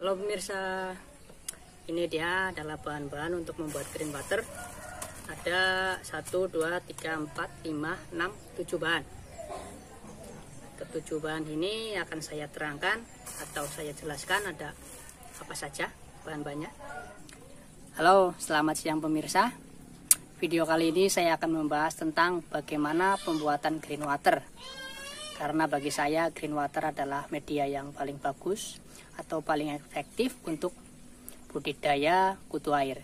Halo pemirsa, ini dia adalah bahan-bahan untuk membuat green water. Ada 1, 2, 3, 4, 5, 6, 7 bahan. Ketujuh bahan ini akan saya terangkan atau saya jelaskan ada apa saja bahan-bahannya. Halo, selamat siang pemirsa. Video kali ini saya akan membahas tentang bagaimana pembuatan green water. Karena bagi saya green water adalah media yang paling bagus atau paling efektif untuk budidaya kutu air.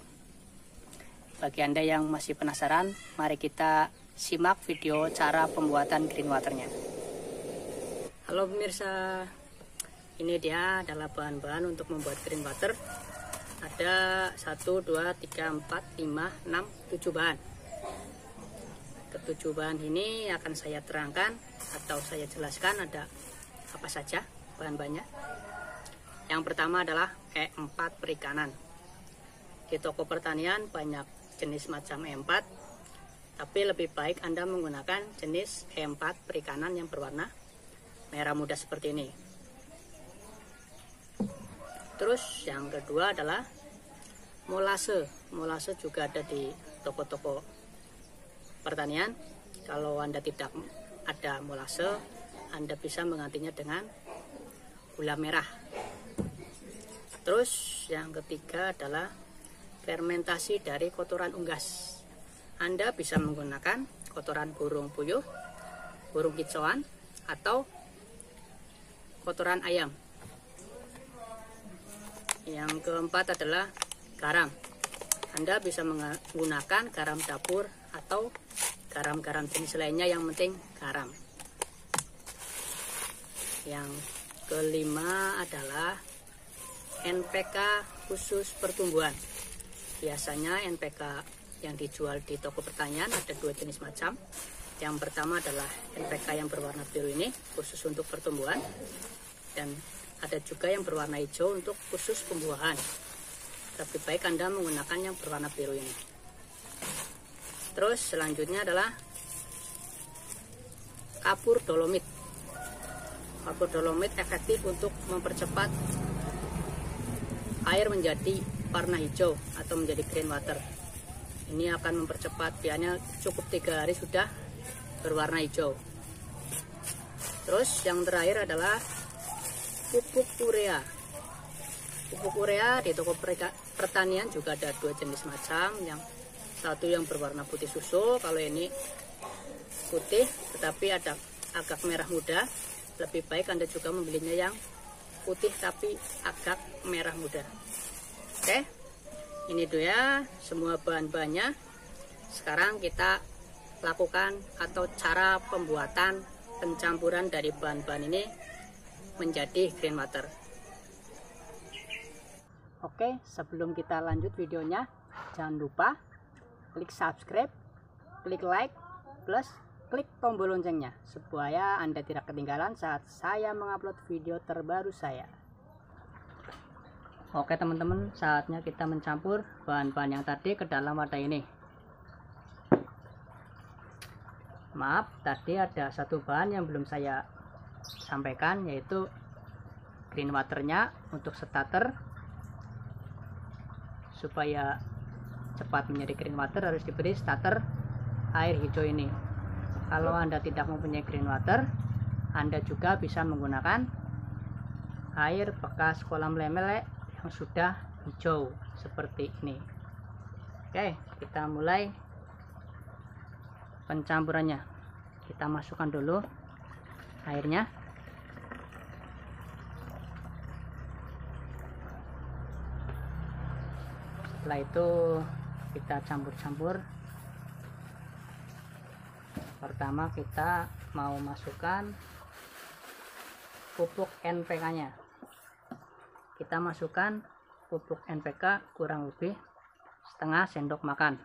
Bagi Anda yang masih penasaran, mari kita simak video cara pembuatan green waternya. Halo pemirsa, ini dia adalah bahan-bahan untuk membuat green water. Ada 1, 2, 3, 4, 5, 6, 7 bahan. Ketujuh bahan ini akan saya terangkan atau saya jelaskan ada apa saja bahan-bahannya. Yang pertama adalah E4 perikanan. Di toko pertanian banyak jenis macam E4, tapi lebih baik Anda menggunakan jenis E4 perikanan yang berwarna merah muda seperti ini. Terus yang kedua adalah molase. Molase juga ada di toko-toko pertanian. Kalau Anda tidak ada molase, Anda bisa menggantinya dengan gula merah. Terus yang ketiga adalah fermentasi dari kotoran unggas. Anda bisa menggunakan kotoran burung puyuh, burung kicauan, atau kotoran ayam. Yang keempat adalah garam. Anda bisa menggunakan garam dapur atau garam-garam jenis lainnya, yang penting garam. Yang kelima adalah NPK khusus pertumbuhan. Biasanya NPK yang dijual di toko pertanian ada dua jenis macam. Yang pertama adalah NPK yang berwarna biru ini khusus untuk pertumbuhan, dan ada juga yang berwarna hijau untuk khusus pembuahan. Lebih baik Anda menggunakan yang berwarna biru ini. Terus selanjutnya adalah kapur dolomit. Kapur dolomit efektif untuk mempercepat air menjadi warna hijau atau menjadi green water. Ini akan mempercepat, biasanya cukup 3 hari sudah berwarna hijau. Terus yang terakhir adalah pupuk urea. Pupuk urea di toko pertanian juga ada dua jenis macam. Yang satu yang berwarna putih susu, kalau ini putih tetapi ada agak merah muda. Lebih baik Anda juga membelinya yang putih tapi agak merah muda. Oke, ini dia semua bahan-bahannya. Sekarang kita lakukan atau cara pembuatan pencampuran dari bahan-bahan ini menjadi green water. Oke, sebelum kita lanjut videonya, jangan lupa klik subscribe, klik like, plus klik tombol loncengnya supaya Anda tidak ketinggalan saat saya mengupload video terbaru saya. Oke teman-teman, saatnya kita mencampur bahan-bahan yang tadi ke dalam wadah ini. Maaf, tadi ada satu bahan yang belum saya sampaikan, yaitu green waternya untuk starter. Supaya cepat menjadi green water harus diberi starter air hijau ini. Kalau Anda tidak mempunyai green water, Anda juga bisa menggunakan air bekas kolam lele yang sudah hijau seperti ini. Oke, kita mulai pencampurannya. Kita masukkan dulu airnya. Setelah itu kita campur-campur. Pertama kita mau masukkan pupuk NPK nya. Kita masukkan pupuk NPK kurang lebih setengah sendok makan.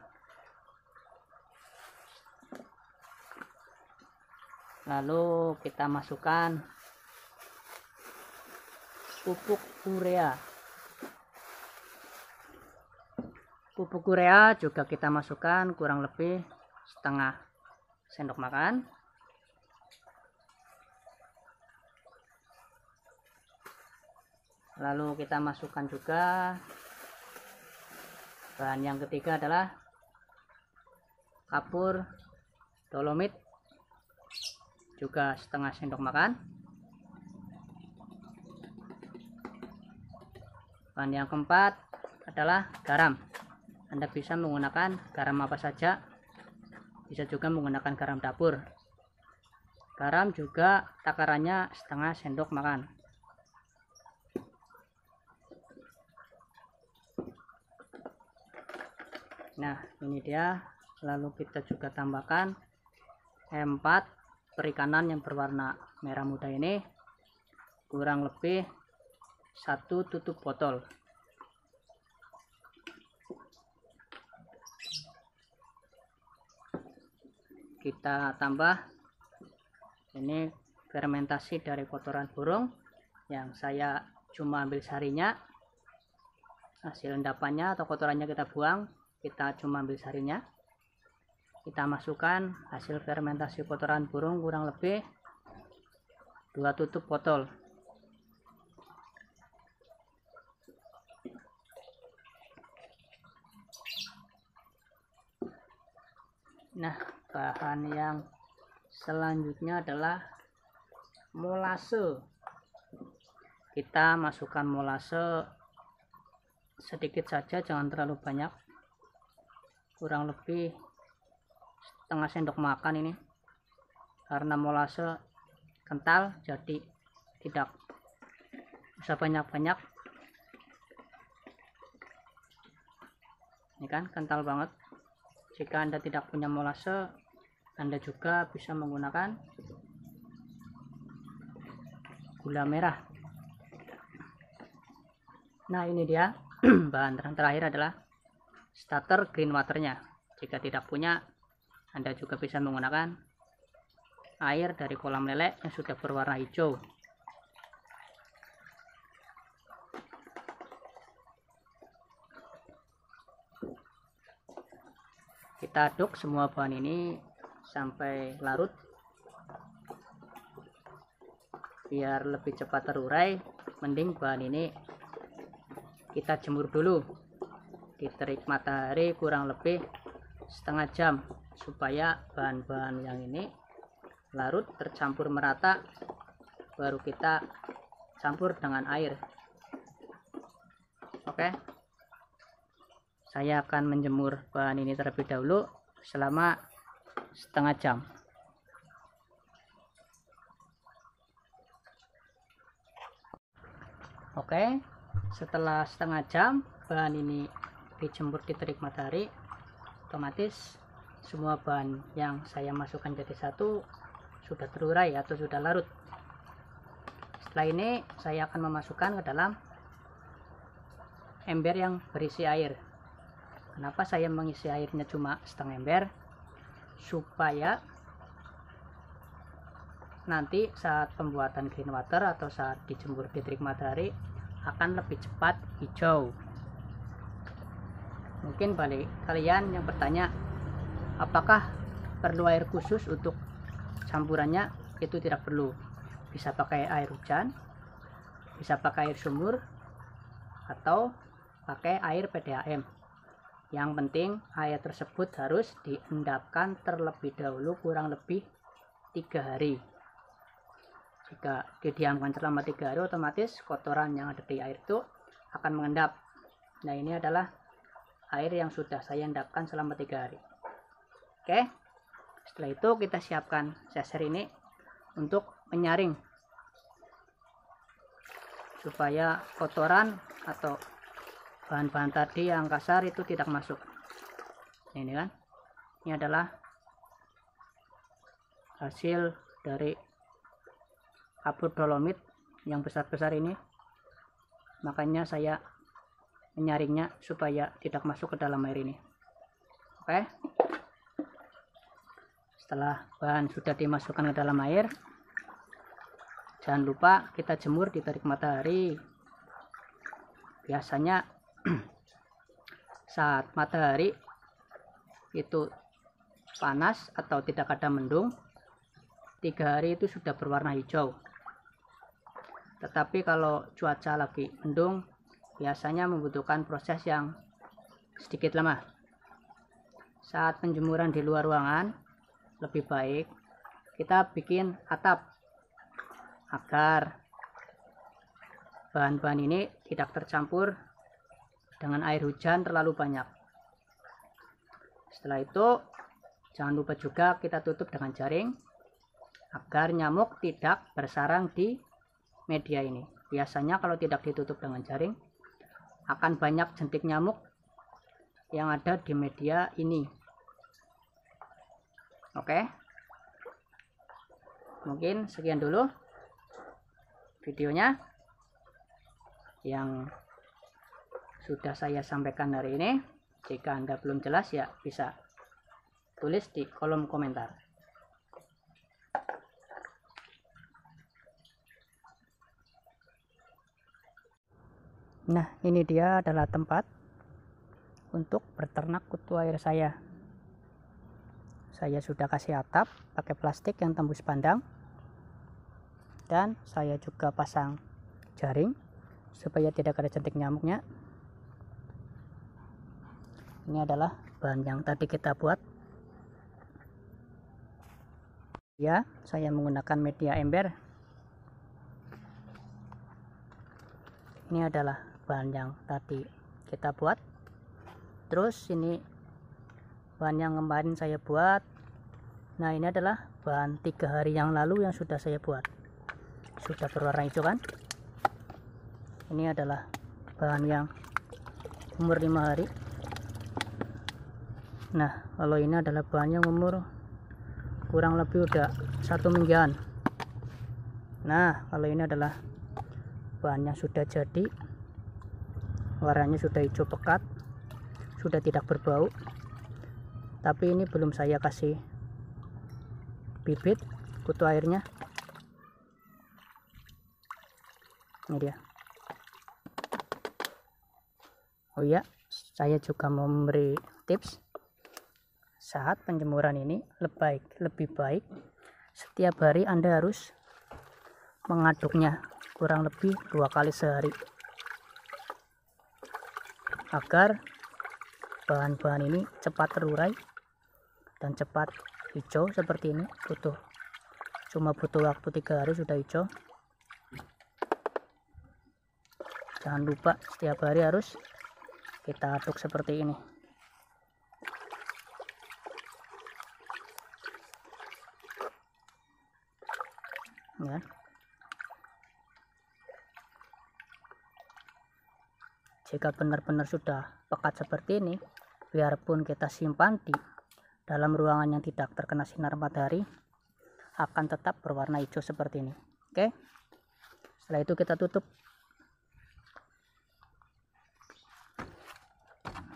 Lalu kita masukkan pupuk urea. Pupuk urea juga kita masukkan kurang lebih setengah sendok makan. Lalu kita masukkan juga bahan yang ketiga adalah kapur dolomit, juga setengah sendok makan. Bahan yang keempat adalah garam. Anda bisa menggunakan garam apa saja, bisa juga menggunakan garam dapur. Garam juga takarannya setengah sendok makan. Nah, ini dia. Lalu kita juga tambahkan 4 perikanan yang berwarna merah muda ini, kurang lebih 1 tutup botol. Kita tambah ini fermentasi dari kotoran burung yang saya cuma ambil sarinya, hasil endapannya atau kotorannya kita buang, kita cuma ambil sarinya. Kita masukkan hasil fermentasi kotoran burung kurang lebih 2 tutup botol. Nah, bahan yang selanjutnya adalah molase. Kita masukkan molase sedikit saja, jangan terlalu banyak, kurang lebih setengah sendok makan ini, karena molase kental jadi tidak usah banyak-banyak. Ini kan kental banget. Jika Anda tidak punya molase, Anda juga bisa menggunakan gula merah. Nah, ini dia. Bahan terakhir adalah starter green waternya. Jika tidak punya, Anda juga bisa menggunakan air dari kolam lele yang sudah berwarna hijau. Kita aduk semua bahan ini sampai larut biar lebih cepat terurai. Mending bahan ini kita jemur dulu di terik matahari kurang lebih setengah jam supaya bahan-bahan yang ini larut tercampur merata, baru kita campur dengan air. Oke, saya akan menjemur bahan ini terlebih dahulu selama setengah jam. Oke, setelah setengah jam bahan ini dijemur di terik matahari, otomatis semua bahan yang saya masukkan jadi satu sudah terurai atau sudah larut. Setelah ini saya akan memasukkan ke dalam ember yang berisi air. Kenapa saya mengisi airnya cuma setengah ember? Supaya nanti saat pembuatan green water atau saat dijemur di terik matahari akan lebih cepat hijau. Mungkin balik kalian yang bertanya, apakah perlu air khusus untuk campurannya? Itu tidak perlu. Bisa pakai air hujan, bisa pakai air sumur, atau pakai air PDAM. Yang penting air tersebut harus diendapkan terlebih dahulu kurang lebih 3 hari. Jika didiamkan selama 3 hari, otomatis kotoran yang ada di air itu akan mengendap. Nah, ini adalah air yang sudah saya endapkan selama 3 hari. Oke, setelah itu kita siapkan seser ini untuk menyaring supaya kotoran atau bahan-bahan tadi yang kasar itu tidak masuk. Ini kan, ini adalah hasil dari kapur dolomit yang besar-besar ini, makanya saya menyaringnya supaya tidak masuk ke dalam air ini. Oke, setelah bahan sudah dimasukkan ke dalam air, jangan lupa kita jemur di terik matahari. Biasanya saat matahari itu panas atau tidak ada mendung, 3 hari itu sudah berwarna hijau. Tetapi kalau cuaca lagi mendung, biasanya membutuhkan proses yang sedikit lama. Saat penjemuran di luar ruangan, lebih baik kita bikin atap agar bahan-bahan ini tidak tercampur dengan air hujan terlalu banyak. Setelah itu, jangan lupa juga kita tutup dengan jaring agar nyamuk tidak bersarang di media ini. Biasanya kalau tidak ditutup dengan jaring, akan banyak jentik nyamuk yang ada di media ini. Oke, mungkin sekian dulu videonya yang sudah saya sampaikan hari ini. Jika Anda belum jelas, ya bisa tulis di kolom komentar. Nah, ini dia adalah tempat untuk berternak kutu air saya. Saya sudah kasih atap pakai plastik yang tembus pandang, dan saya juga pasang jaring supaya tidak ada jentik nyamuknya. Ini adalah bahan yang tadi kita buat. Ya, saya menggunakan media ember. Ini adalah bahan yang tadi kita buat. Terus ini bahan yang kemarin saya buat. Nah, ini adalah bahan 3 hari yang lalu yang sudah saya buat. Sudah berwarna hijau kan? Ini adalah bahan yang umur 5 hari. Nah, kalau ini adalah bahan yang umur kurang lebih udah 1 mingguan. Nah, kalau ini adalah bahannya sudah jadi, warnanya sudah hijau pekat, sudah tidak berbau, tapi ini belum saya kasih bibit kutu airnya. Ini dia. Oh iya, saya juga mau memberi tips. Saat penjemuran ini lebih baik setiap hari Anda harus mengaduknya kurang lebih 2 kali sehari, agar bahan-bahan ini cepat terurai dan cepat hijau seperti ini. Cuma butuh waktu 3 hari sudah hijau. Jangan lupa setiap hari harus kita aduk seperti ini. Ya. Jika benar-benar sudah pekat seperti ini, biarpun kita simpan di dalam ruangan yang tidak terkena sinar matahari, akan tetap berwarna hijau seperti ini. Oke, setelah itu kita tutup.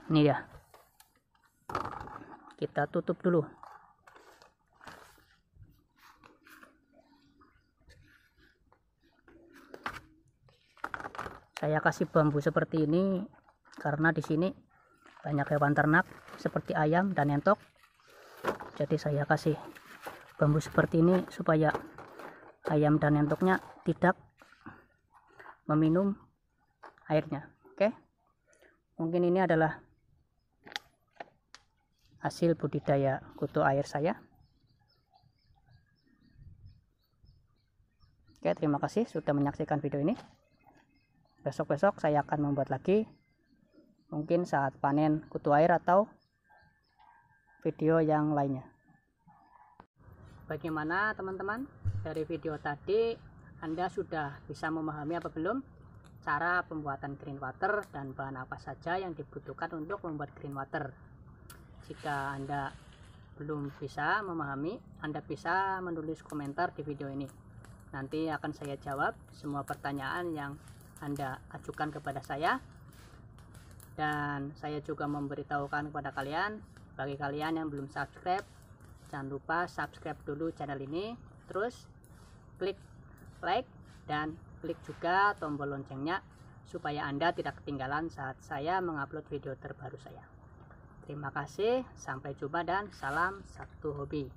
Ini ya, kita tutup dulu. Saya kasih bambu seperti ini karena di sini banyak hewan ternak seperti ayam dan entok. Jadi saya kasih bambu seperti ini supaya ayam dan entoknya tidak meminum airnya. Oke, mungkin ini adalah hasil budidaya kutu air saya. Oke, terima kasih sudah menyaksikan video ini. Besok-besok saya akan membuat lagi, mungkin saat panen kutu air atau video yang lainnya. Bagaimana teman-teman? Dari video tadi Anda sudah bisa memahami apa belum cara pembuatan green water dan bahan apa saja yang dibutuhkan untuk membuat green water? Jika Anda belum bisa memahami, Anda bisa menulis komentar di video ini. Nanti akan saya jawab semua pertanyaan yang Anda ajukan kepada saya, dan saya juga memberitahukan kepada kalian, bagi kalian yang belum subscribe, jangan lupa subscribe dulu channel ini, terus klik like dan klik juga tombol loncengnya supaya Anda tidak ketinggalan saat saya mengupload video terbaru saya. Terima kasih, sampai jumpa dan salam satu hobi.